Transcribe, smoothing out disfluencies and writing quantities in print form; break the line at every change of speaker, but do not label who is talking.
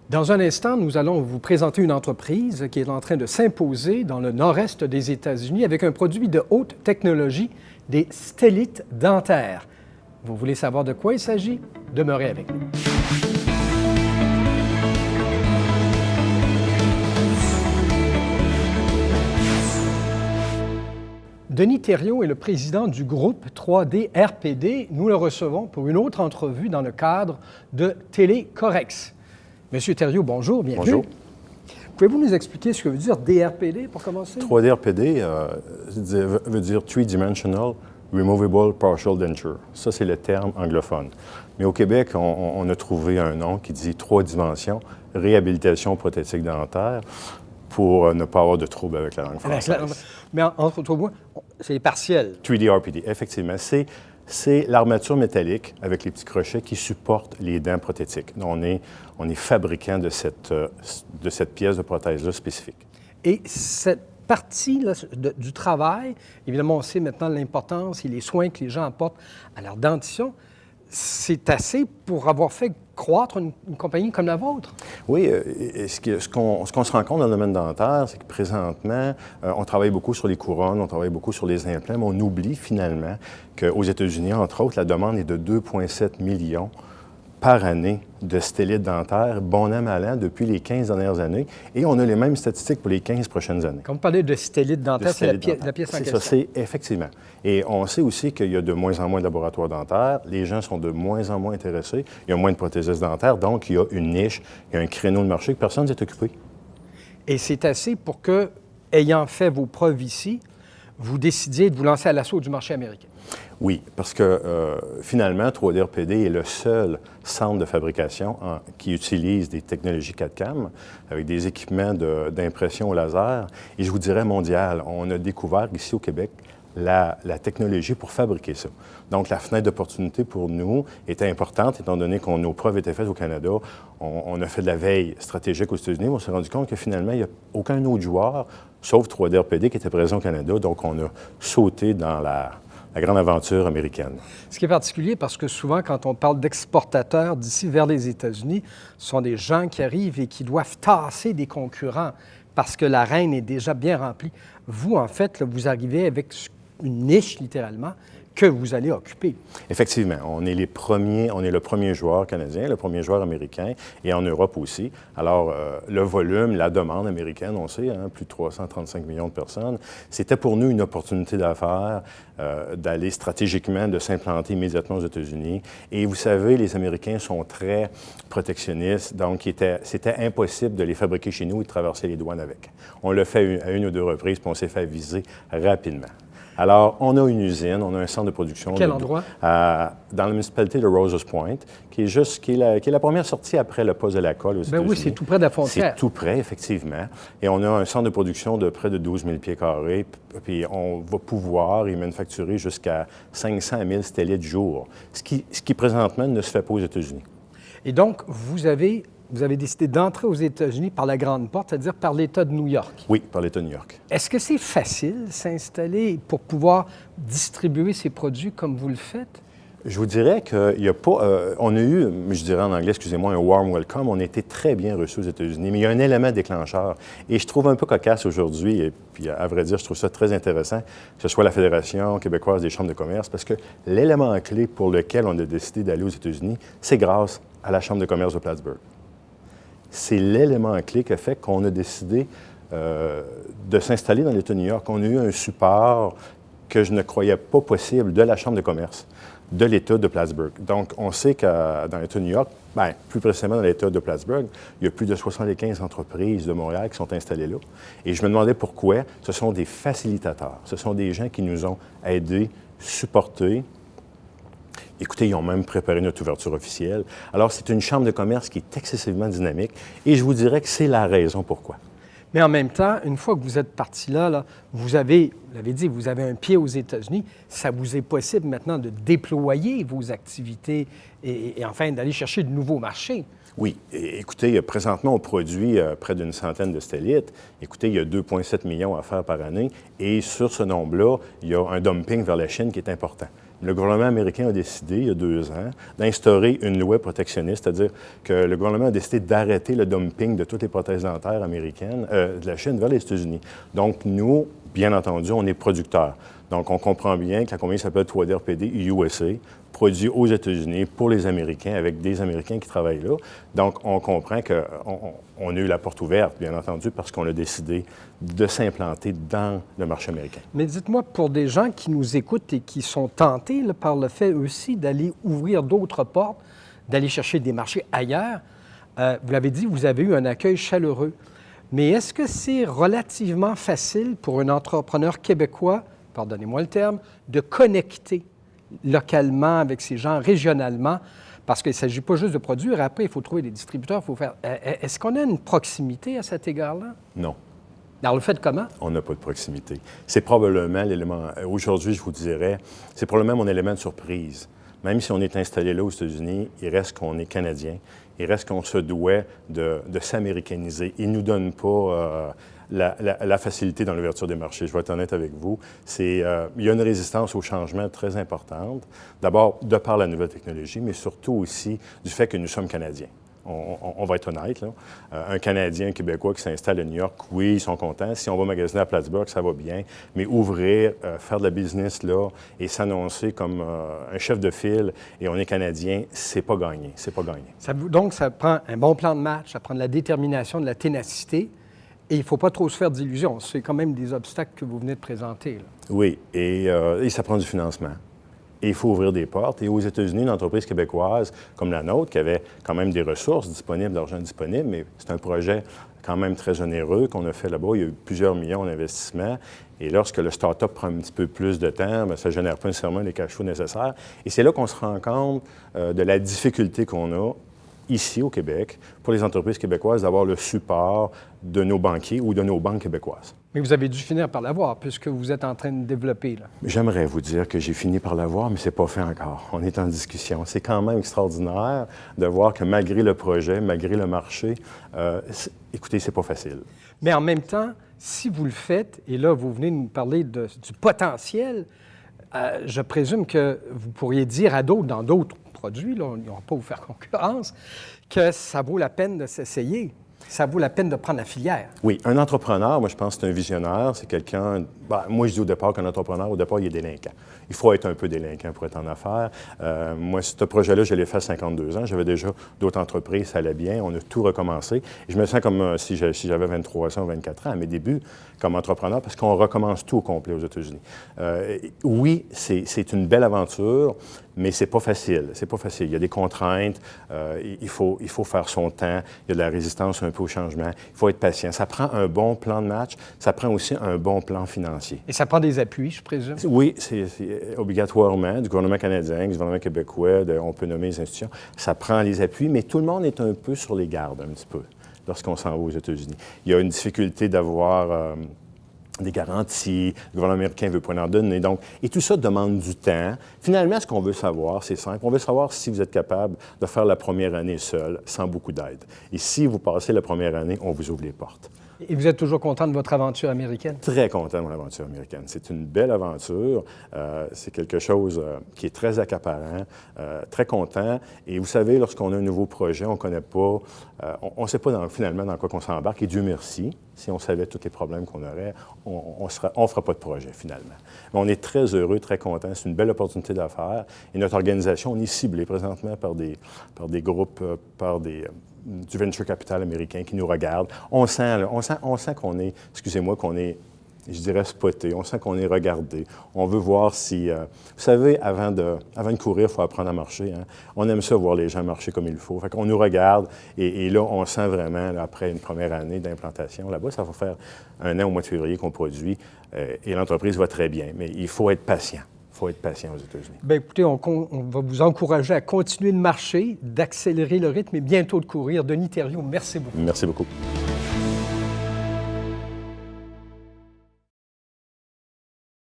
Dans un instant, nous allons vous présenter une entreprise qui est en train de s'imposer dans le nord-est des États-Unis avec un produit de haute technologie, des stellites dentaires. Vous voulez savoir de quoi il s'agit? Demeurez avec nous. Denis Thériault est le président du groupe 3D RPD. Nous le recevons pour une autre entrevue dans le cadre de Télécorex. Monsieur Thériault, bonjour, bienvenue.
Bonjour.
Pouvez-vous nous expliquer ce que veut dire DRPD pour commencer?
3D RPD veut dire Three-Dimensional Removable Partial Denture. Ça, c'est le terme anglophone. Mais au Québec, on a trouvé un nom qui dit 3 dimensions, réhabilitation prothétique dentaire, pour ne pas avoir de troubles avec la langue française.
Mais entre toi et moi, c'est partiel.
3D RPD, effectivement. C'est l'armature métallique avec les petits crochets qui supportent les dents prothétiques. On est fabricant de cette pièce de prothèse-là spécifique.
Et cette partie-là du travail, évidemment, on sait maintenant l'importance et les soins que les gens apportent à leur dentition. C'est assez pour avoir fait croître une compagnie comme la vôtre?
Oui, ce qu'on se rend compte dans le domaine dentaire, c'est que présentement, on travaille beaucoup sur les couronnes, on travaille beaucoup sur les implants, mais on oublie finalement qu'aux États-Unis, entre autres, la demande est de 2,7 millions par année de stellites dentaires, bon an, mal an, depuis les 15 dernières années. Et on a les mêmes statistiques pour les 15 prochaines années.
Quand vous parlez de stellites dentaires, c'est la pièce en question.
C'est ça, c'est effectivement. Et on sait aussi qu'il y a de moins en moins de laboratoires dentaires. Les gens sont de moins en moins intéressés. Il y a moins de prothésistes dentaires. Donc, il y a une niche, il y a un créneau de marché que personne ne s'est occupé.
Et c'est assez pour que, ayant fait vos preuves ici, vous décidiez de vous lancer à l'assaut du marché américain.
Oui, parce que finalement, 3D RPD est le seul centre de fabrication qui utilise des technologies 4CAM avec des équipements d'impression au laser. Et je vous dirais mondial, on a découvert ici au Québec la technologie pour fabriquer ça. Donc, la fenêtre d'opportunité pour nous était importante, étant donné que nos preuves étaient faites au Canada. On a fait de la veille stratégique aux États-Unis, mais on s'est rendu compte que finalement, il n'y a aucun autre joueur, sauf 3D RPD, qui était présent au Canada. Donc, on a sauté dans la grande aventure américaine.
Ce qui est particulier, parce que souvent, quand on parle d'exportateurs d'ici vers les États-Unis, ce sont des gens qui arrivent et qui doivent tasser des concurrents parce que l'arène est déjà bien remplie. Vous, en fait, là, vous arrivez avec une niche, littéralement, que vous allez occuper.
Effectivement. On est le premier joueur canadien, le premier joueur américain, et en Europe aussi. Alors, le volume, la demande américaine, on sait, plus de 335 millions de personnes, c'était pour nous une opportunité d'affaires d'aller stratégiquement, de s'implanter immédiatement aux États-Unis. Et vous savez, les Américains sont très protectionnistes, donc c'était impossible de les fabriquer chez nous et de traverser les douanes avec. On l'a fait à une ou deux reprises, puis on s'est fait viser rapidement. Alors, on a une usine, on a un centre de production.
Quel endroit?
Dans la municipalité de Roses Point, qui est la première sortie après le poste de la colle aux États-Unis.
Oui, c'est tout près de la frontière.
C'est tout près, effectivement. Et on a un centre de production de près de 12 000 pieds carrés. Puis on va pouvoir y manufacturer jusqu'à 500 000 stellites jour, ce qui présentement ne se fait pas aux États-Unis.
Et donc, vous avez décidé d'entrer aux États-Unis par la grande porte, c'est-à-dire par l'État de New York.
Oui, par l'État de New York.
Est-ce que c'est facile s'installer pour pouvoir distribuer ces produits comme vous le faites?
Je vous dirais qu'il n'y a pas... on a eu, je dirais en anglais, excusez-moi, un warm welcome. On a été très bien reçus aux États-Unis, mais il y a un élément déclencheur. Et je trouve un peu cocasse aujourd'hui, et puis à vrai dire, je trouve ça très intéressant, que ce soit la Fédération québécoise des chambres de commerce, parce que l'élément clé pour lequel on a décidé d'aller aux États-Unis, c'est grâce à la Chambre de commerce de Plattsburgh. C'est l'élément clé qui a fait qu'on a décidé de s'installer dans l'État de New York. On a eu un support que je ne croyais pas possible de la Chambre de commerce de l'État de Plattsburgh. Donc, on sait que dans l'État de New York, plus précisément dans l'État de Plattsburgh, il y a plus de 75 entreprises de Montréal qui sont installées là. Et je me demandais pourquoi. Ce sont des facilitateurs. Ce sont des gens qui nous ont aidés, supportés. Écoutez, ils ont même préparé notre ouverture officielle. Alors, c'est une chambre de commerce qui est excessivement dynamique et je vous dirais que c'est la raison pourquoi.
Mais en même temps, une fois que vous êtes parti là, vous l'avez dit, vous avez un pied aux États-Unis. Ça vous est possible maintenant de déployer vos activités et enfin d'aller chercher de nouveaux marchés.
Oui. Écoutez, présentement, on produit près d'une centaine de stellites. Écoutez, il y a 2,7 millions à faire par année. Et sur ce nombre-là, il y a un dumping vers la Chine qui est important. Le gouvernement américain a décidé, il y a 2 ans, d'instaurer une loi protectionniste, c'est-à-dire que le gouvernement a décidé d'arrêter le dumping de toutes les prothèses dentaires américaines de la Chine vers les États-Unis. Donc, nous, bien entendu, on est producteurs. Donc, on comprend bien que la compagnie s'appelle 3D USA, produit aux États-Unis pour les Américains, avec des Américains qui travaillent là. Donc, on comprend qu'on a eu la porte ouverte, bien entendu, parce qu'on a décidé de s'implanter dans le marché américain.
Mais dites-moi, pour des gens qui nous écoutent et qui sont tentés là, par le fait aussi d'aller ouvrir d'autres portes, d'aller chercher des marchés ailleurs, vous l'avez dit, vous avez eu un accueil chaleureux. Mais est-ce que c'est relativement facile pour un entrepreneur québécois, pardonnez-moi le terme, de connecter localement avec ces gens, régionalement, parce qu'il ne s'agit pas juste de produire, après, il faut trouver des distributeurs, il faut faire... Est-ce qu'on a une proximité à cet égard-là?
Non.
Alors, le fait comment?
On n'a pas de proximité. C'est probablement l'élément... Aujourd'hui, je vous dirais, c'est probablement mon élément de surprise. Même si on est installé là aux États-Unis, il reste qu'on est Canadien, il reste qu'on se doit de s'américaniser. Ils ne nous donnent pas... La facilité dans l'ouverture des marchés. Je vais être honnête avec vous. Il y a une résistance au changement très importante. D'abord, de par la nouvelle technologie, mais surtout aussi du fait que nous sommes Canadiens. On va être honnête, là. Un Canadien, un Québécois qui s'installe à New York, oui, ils sont contents. Si on va magasiner à Plattsburgh, ça va bien. Mais ouvrir, faire de la business là et s'annoncer comme un chef de file et on est Canadien, c'est pas gagné. C'est pas gagné.
Donc, ça prend un bon plan de match, ça prend de la détermination, de la ténacité. Et il ne faut pas trop se faire d'illusions. C'est quand même des obstacles que vous venez de présenter, là.
Oui, et ça prend du financement. Et il faut ouvrir des portes. Et aux États-Unis, une entreprise québécoise comme la nôtre, qui avait quand même des ressources disponibles, de l'argent disponible, mais c'est un projet quand même très onéreux qu'on a fait là-bas. Il y a eu plusieurs millions d'investissements. Et lorsque le start-up prend un petit peu plus de temps, bien, ça ne génère pas nécessairement les cash flows nécessaires. Et c'est là qu'on se rend compte de la difficulté qu'on a ici au Québec, pour les entreprises québécoises, d'avoir le support de nos banquiers ou de nos banques québécoises.
Mais vous avez dû finir par l'avoir, puisque vous êtes en train de développer, là.
J'aimerais vous dire que j'ai fini par l'avoir, mais ce n'est pas fait encore. On est en discussion. C'est quand même extraordinaire de voir que malgré le projet, malgré le marché, écoutez, c'est pas facile.
Mais en même temps, si vous le faites, et là, vous venez de nous parler du potentiel, je présume que vous pourriez dire à d'autres, dans d'autres produits, là, ils n'auront pas vous faire concurrence, que ça vaut la peine de s'essayer. Ça vaut la peine de prendre la filière. Oui,
un entrepreneur, moi, je pense que c'est un visionnaire, c'est quelqu'un... moi, je dis au départ qu'un entrepreneur, au départ, il est délinquant. Il faut être un peu délinquant pour être en affaires. Moi, ce projet-là, je l'ai fait à 52 ans. J'avais déjà d'autres entreprises, ça allait bien. On a tout recommencé. Et je me sens comme si j'avais 23 ans ou 24 ans à mes débuts comme entrepreneur, parce qu'on recommence tout au complet aux États-Unis. Oui, c'est une belle aventure, mais c'est pas facile. C'est pas facile. Il y a des contraintes. Il faut faire son temps. Il y a de la résistance un peu au changement. Il faut être patient. Ça prend un bon plan de match. Ça prend aussi un bon plan financier.
Et ça prend des appuis, je présume?
Oui, c'est obligatoirement du gouvernement canadien, du gouvernement québécois, on peut nommer les institutions. Ça prend les appuis, mais tout le monde est un peu sur les gardes un petit peu lorsqu'on s'en va aux États-Unis. Il y a une difficulté d'avoir des garanties, le gouvernement américain ne veut pas en donner. Donc, et tout ça demande du temps. Finalement, ce qu'on veut savoir, c'est simple. On veut savoir si vous êtes capable de faire la première année seul, sans beaucoup d'aide. Et si vous passez la première année, on vous ouvre les portes.
Et vous êtes toujours content de votre aventure américaine?
Très content de mon aventure américaine. C'est une belle aventure. C'est quelque chose qui est très accaparant, très content. Et vous savez, lorsqu'on a un nouveau projet, on ne connaît pas, on ne sait pas finalement dans quoi on s'embarque. Et Dieu merci, si on savait tous les problèmes qu'on aurait, on ne fera pas de projet finalement. Mais on est très heureux, très content. C'est une belle opportunité d'affaires. Et notre organisation, on est ciblée présentement par des groupes, du venture capital américain qui nous regarde. On sent qu'on est, qu'on est, je dirais, spoté. On sent qu'on est regardé. On veut voir si... vous savez, avant de courir, il faut apprendre à marcher. Hein? On aime ça, voir les gens marcher comme il faut. Fait qu'on nous regarde et là, on sent vraiment, là, après une première année d'implantation, là-bas, ça va faire 1 an au mois de février qu'on produit et l'entreprise va très bien. Mais il faut être patient. Il faut être patient aux États-Unis.
Bien, écoutez, on va vous encourager à continuer de marcher, d'accélérer le rythme et bientôt de courir. Denis Thériault, merci beaucoup.
Merci beaucoup.